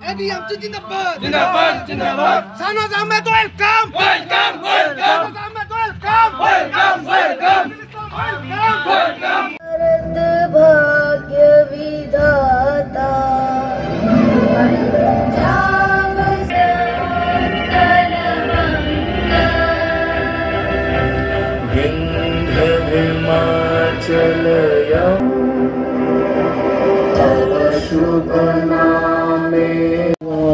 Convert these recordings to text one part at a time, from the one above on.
ABM Jinnabad! Jinnabad! Jinnabad! Sanaz Ahmed, welcome! Welcome! Welcome! Sanaz Ahmed, welcome! Welcome! Welcome! Welcome! भाग्य विधाता पंजाब से विंध्य हिमाचल तव शुभ नामे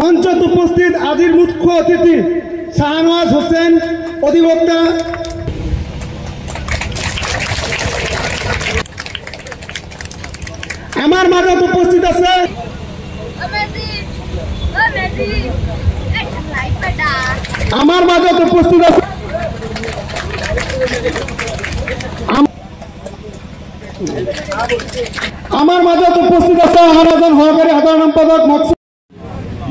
মঞ্চত উপস্থিত আজির মুখ্য অতিথি শাহনওয়াজ হোসেন অধিবক্তা আমার মাঝে উপস্থিত আছে আমার মাঝে উপস্থিত আছে আমার মাঝে উপস্থিত আছে হারাজান সহকারী সাধারণ সম্পাদক মকসুদ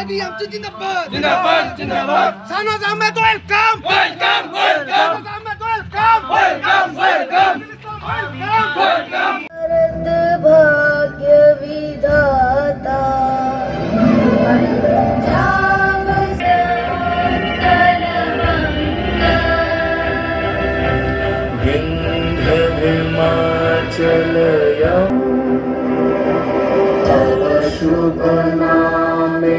ABM Jinnabad! Jinnabad! Jinnabad! Sanaz Ahmed, welcome! Welcome! Welcome! Sanaz Ahmed, welcome! Welcome! Welcome! Welcome! भाग्य विधाता पंजाब से विंध्य हिमाचल तव शुभ नामे